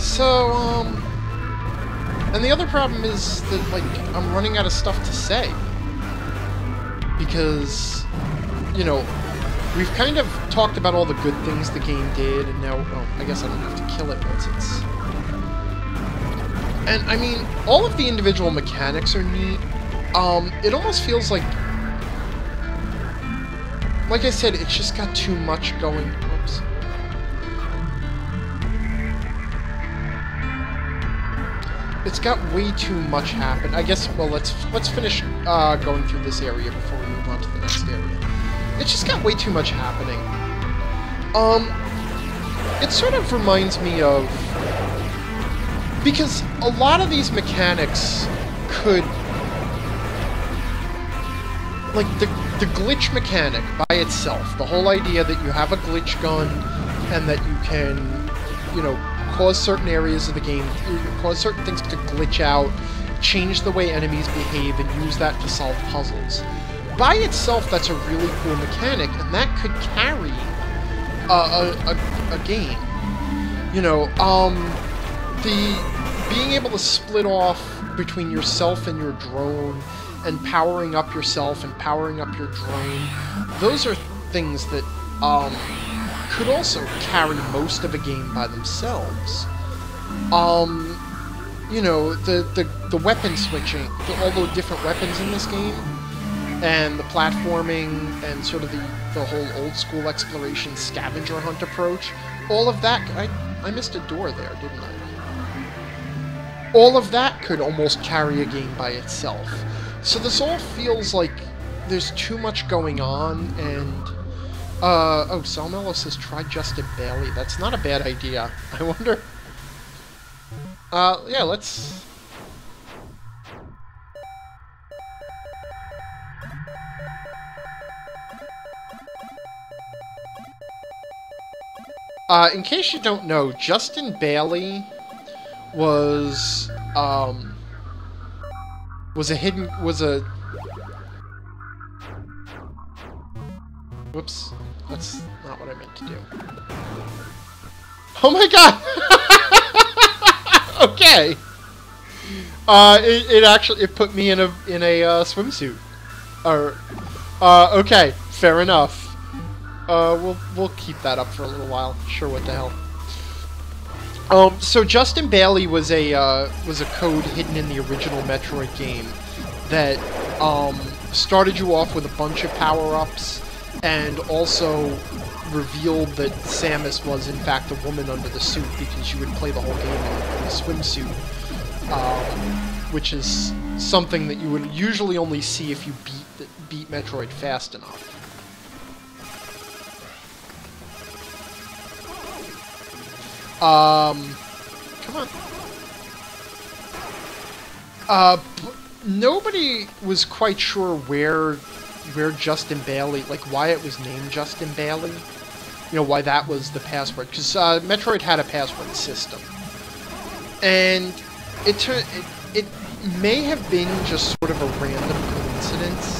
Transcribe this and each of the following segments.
So, and the other problem is that, like, I'm running out of stuff to say. Because, you know, we've kind of talked about all the good things the game did, and now, oh, I guess I don't have to kill it once it's... And, I mean, all of the individual mechanics are neat. It almost feels like I said, it's just got too much going. Oops. It's got way too much happen. I guess, well, let's finish going through this area before we move on to the next area. It's just got way too much happening. It sort of reminds me of... Because a lot of these mechanics could... Like, the glitch mechanic by itself, the whole idea that you have a glitch gun and that you can, you know, cause certain areas of the game, cause certain things to glitch out, change the way enemies behave, and use that to solve puzzles. By itself, that's a really cool mechanic, and that could carry a game. You know, being able to split off between yourself and your drone, and powering up yourself and powering up your drone, those are things that could also carry most of a game by themselves. You know, the weapon switching, all the different weapons in this game, and the platforming, and sort of the whole old school exploration scavenger hunt approach, all of that, I missed a door there, didn't I? All of that could almost carry a game by itself. So this all feels like there's too much going on, and... oh, Salmello says try Justin Bailey. That's not a bad idea. I wonder... yeah, let's... in case you don't know, Justin Bailey was a whoops, that's not what I meant to do. Oh my god! Okay! It actually, it put me in a swimsuit. Or, okay, fair enough. We'll keep that up for a little while. Sure, what the hell. So Justin Bailey was a code hidden in the original Metroid game that started you off with a bunch of power-ups and also revealed that Samus was in fact a woman under the suit because you would play the whole game in a swimsuit, which is something that you would usually only see if you beat Metroid fast enough. Come on. Nobody was quite sure where Justin Bailey, like why it was named Justin Bailey. You know, why that was the password. Because Metroid had a password system. And it may have been just sort of a random coincidence.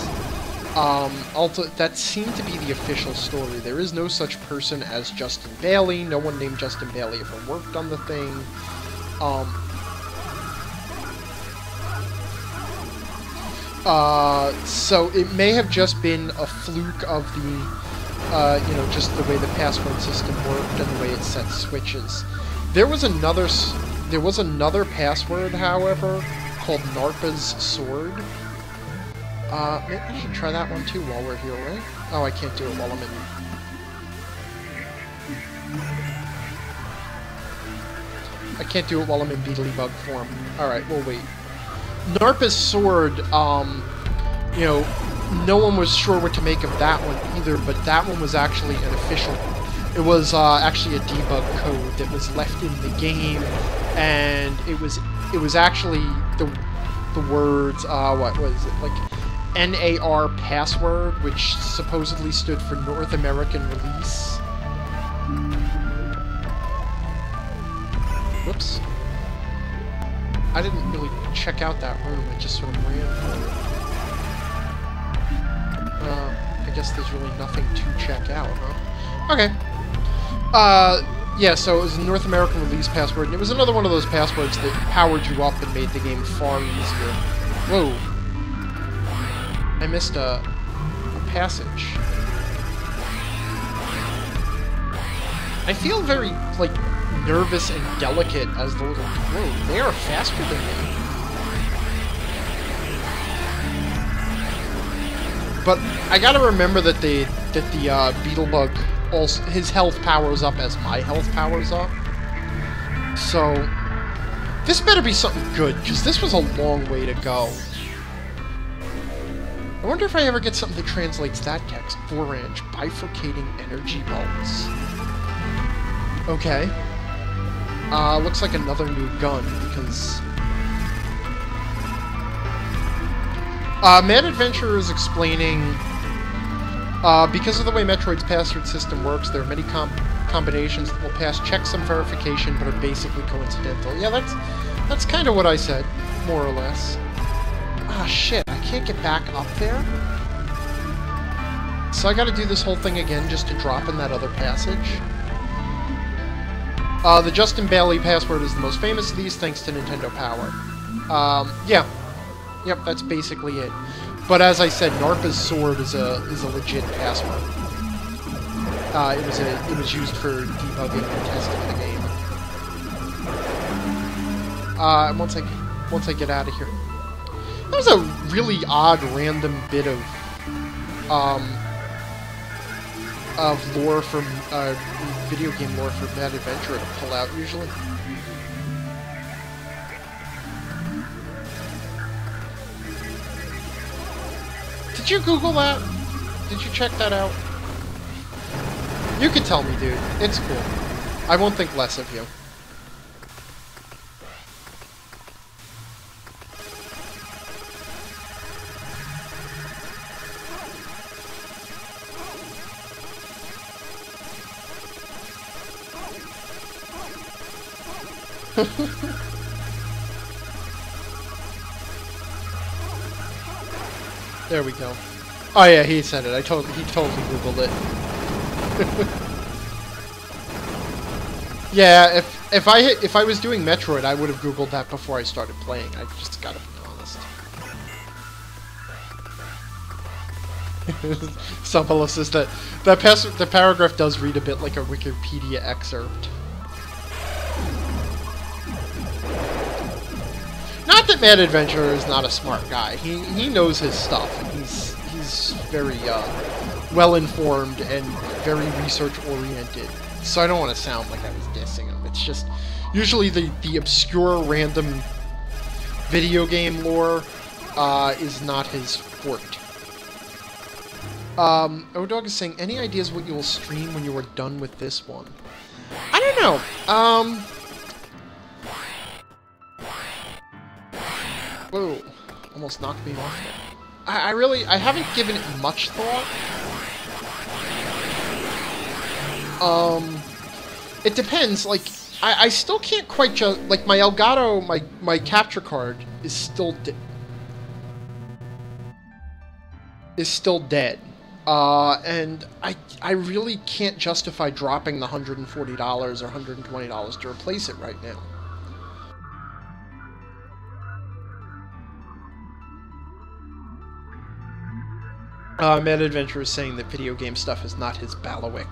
Also, that seemed to be the official story. There is no such person as Justin Bailey. No one named Justin Bailey ever worked on the thing. So it may have just been a fluke of the, you know, just the way the password system worked and the way it set switches. There was another password, however, called Narpa's Sword. Maybe I should try that one too while we're here, right? Oh, I can't do it while I'm in... I can't do it while I'm in Beetlebug form. Alright, we'll wait. Narpa's Sword, you know, no one was sure what to make of that one either, but that one was actually an official... It was actually a debug code that was left in the game, and it was actually the words, what was it, like... NAR password, which supposedly stood for North American Release. Whoops. I didn't really check out that room, I just sort of ran for it. I guess there's really nothing to check out, huh? Okay. Yeah, so it was a North American release password, and it was another one of those passwords that powered you up and made the game far easier. Whoa. I missed a passage. I feel very, like, nervous and delicate as the little... Whoa, they are faster than me. But I gotta remember that the Beetlebug, also, his health powers up as my health powers up. So, this better be something good, because this was a long way to go. I wonder if I ever get something that translates that text. 4-inch, bifurcating energy bulbs. Okay. Looks like another new gun, because... Mad Adventurer is explaining... because of the way Metroid's password system works, there are many combinations that will pass checksum verification, but are basically coincidental. Yeah, that's kind of what I said, more or less. Ah, shit, I can't get back up there? So I gotta do this whole thing again just to drop in that other passage? The Justin Bailey password is the most famous of these, thanks to Nintendo Power. Yeah. Yep, that's basically it. But as I said, Narpa's sword is a legit password. It was used for debugging and testing the game. Once I get out of here. That was a really odd, random bit of lore from video game lore for Mad Adventure to pull out usually. Did you Google that? Did you check that out? You can tell me, dude. It's cool. I won't think less of you. There we go. Oh yeah, he said it. He totally Googled it. Yeah, if I was doing Metroid, I would have Googled that before I started playing. I just gotta be honest. Somebody says that the paragraph does read a bit like a Wikipedia excerpt. Not that Mad Adventurer is not a smart guy. He knows his stuff. He's very well-informed and very research-oriented. So I don't want to sound like I was dissing him. It's just usually the obscure, random video game lore is not his forte. O-Dog is saying, any ideas what you will stream when you are done with this one? I don't know. Whoa, almost knocked me off there. I haven't given it much thought. It depends, like, I still can't quite just, like, my Elgato, my capture card is still dead. And I really can't justify dropping the $140 or $120 to replace it right now. Mad Adventure is saying that video game stuff is not his bailiwick.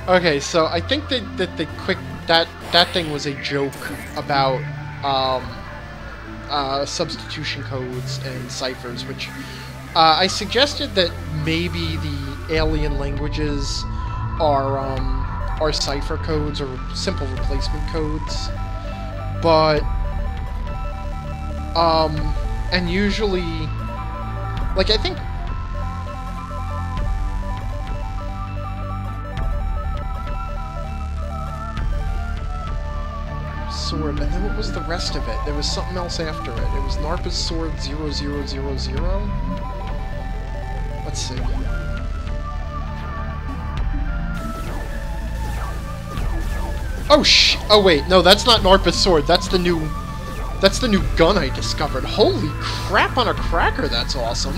Okay, so I think that thing was a joke about substitution codes and ciphers, which I suggested that maybe the alien languages are cipher codes or simple replacement codes, but and usually, like, I think sword, and then what was the rest of it? There was something else after it. It was Narpa's sword 0000. Let's see. Oh, oh wait, no, that's not Narpa's sword. That's the new That's the new gun I discovered. Holy crap on a cracker, that's awesome.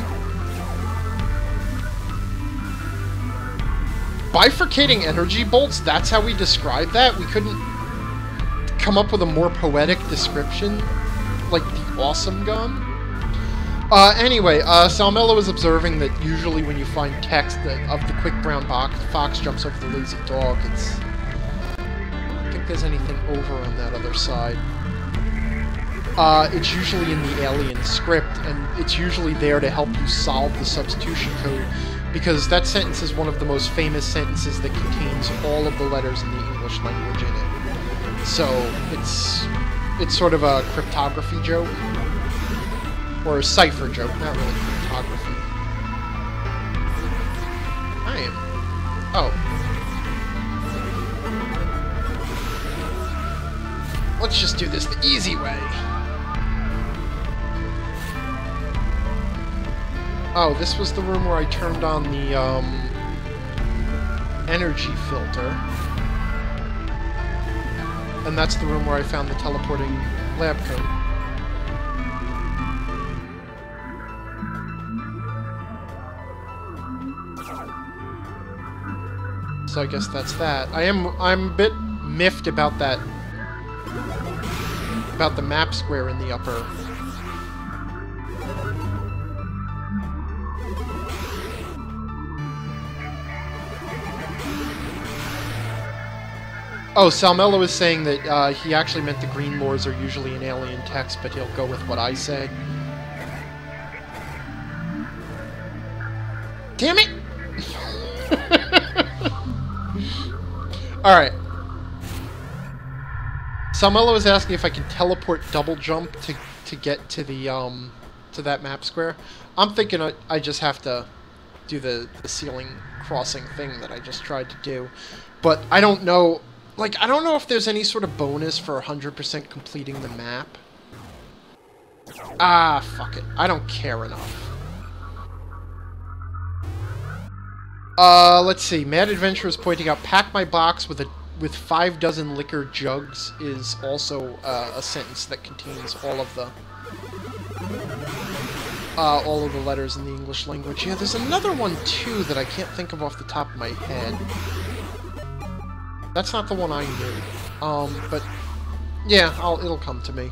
Bifurcating energy bolts, that's how we describe that? We couldn't come up with a more poetic description? Like the awesome gun? Anyway, Salmello is observing that usually when you find text of the quick brown fox jumps over the lazy dog, it's... I don't think there's anything over on that other side. It's usually in the alien script, and it's usually there to help you solve the substitution code, because that sentence is one of the most famous sentences that contains all of the letters in the English language in it. So, it's sort of a cryptography joke. Or a cipher joke, not really cryptography. I am... Oh. Let's just do this the easy way. Oh, this was the room where I turned on the, energy filter. And that's the room where I found the teleporting lab coat. So I guess that's that. I'm a bit miffed about that... about the map square in the upper... Oh, Salmello is saying that he actually meant the green lures are usually in alien text, but he'll go with what I say. Damn it! Alright. Salmello is asking if I can teleport double jump to get to the, to that map square. I'm thinking I just have to do the ceiling crossing thing that I just tried to do. But I don't know... Like, I don't know if there's any sort of bonus for 100% completing the map. Ah, fuck it. I don't care enough. Let's see. Mad Adventure is pointing out, pack my box with 5 dozen liquor jugs is also a sentence that contains all of the letters in the English language. Yeah, there's another one, too, that I can't think of off the top of my head. That's not the one I knew. But, yeah, it'll come to me.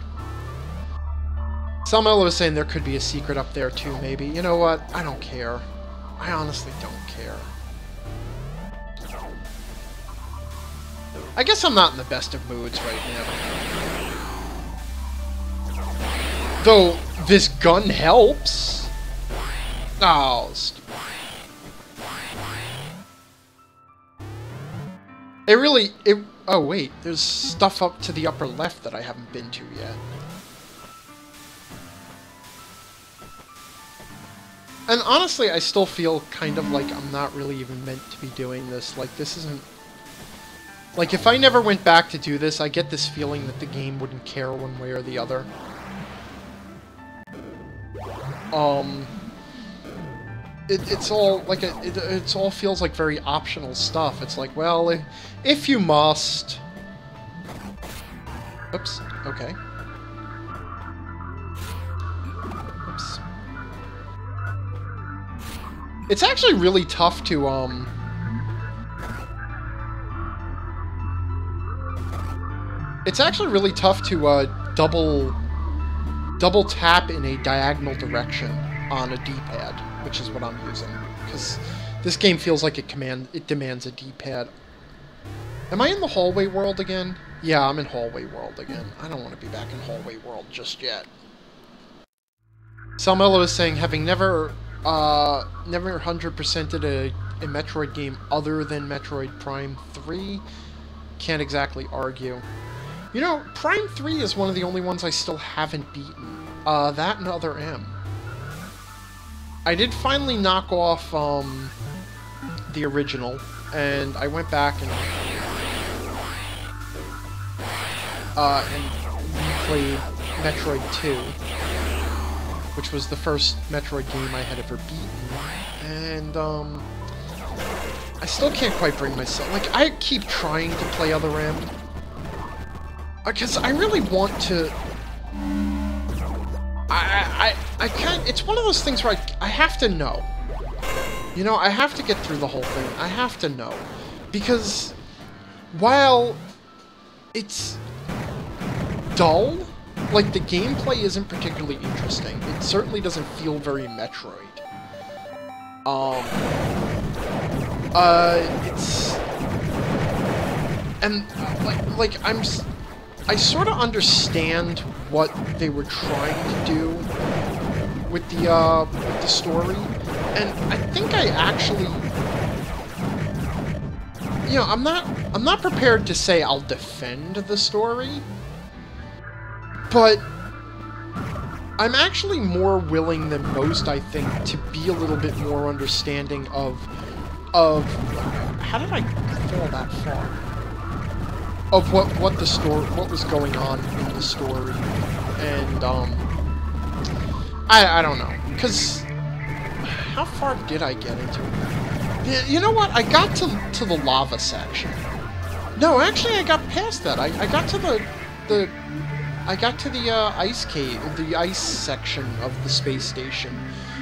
Salmello was saying there could be a secret up there, too, maybe. You know what? I don't care. I honestly don't care. I guess I'm not in the best of moods right now. Though, this gun helps. Oh, stupid. Oh wait, there's stuff up to the upper left that I haven't been to yet. And honestly, I still feel kind of like I'm not really even meant to be doing this. Like, this isn't... Like, if I never went back to do this, I get this feeling that the game wouldn't care one way or the other. It's all like it all feels like very optional stuff. It's like, well, if you must. Oops. Okay. Oops. It's actually really tough to It's actually really tough to double tap in a diagonal direction on a D-pad, which is what I'm using, because this game feels like it demands a D-pad. Am I in the hallway world again? Yeah, I'm in hallway world again. I don't want to be back in hallway world just yet. Salmello is saying, having never 100%ed a Metroid game other than Metroid Prime 3, can't exactly argue. You know, Prime 3 is one of the only ones I still haven't beaten. That and Other M. I did finally knock off the original, and I went back and replayed Metroid 2, which was the first Metroid game I had ever beaten, and I still can't quite bring myself. Like, I keep trying to play Other M, because I really want to I can't... It's one of those things where I have to know. You know, I have to get through the whole thing. I have to know. Because while it's dull, like, the gameplay isn't particularly interesting. It certainly doesn't feel very Metroid. It's... And, I sort of understand what they were trying to do with the story, and I think I actually... You know, I'm not prepared to say I'll defend the story, but I'm actually more willing than most, I think, to be a little bit more understanding of how did I fall that far? Of what the story, what was going on in the story, and I don't know, because how far did I get into it? You know what? I got to the lava section. No, actually, I got past that. I got to the ice cave, the ice section of the space station.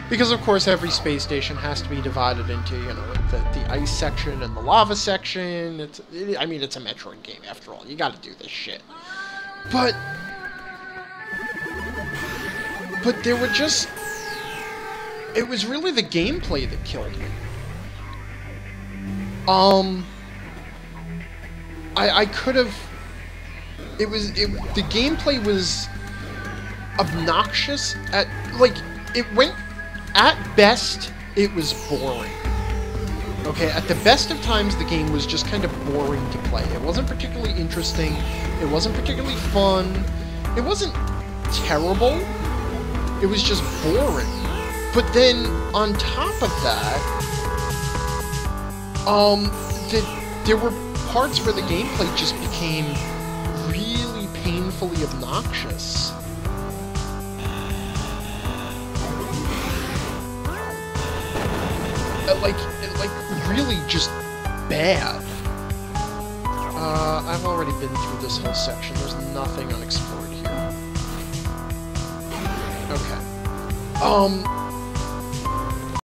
Because, of course, every space station has to be divided into, you know, the ice section and the lava section. I mean, it's a Metroid game, after all. You gotta do this shit. But there were just... It was really the gameplay that killed me. I could have... The gameplay was obnoxious at... Like, it went... At best, it was boring. Okay, at the best of times, the game was just kind of boring to play. It wasn't particularly interesting. It wasn't particularly fun. It wasn't terrible. It was just boring. But then, on top of that, there were parts where the gameplay just became really painfully obnoxious. Like really just bad. I've already been through this whole section. There's nothing unexplored here. Okay.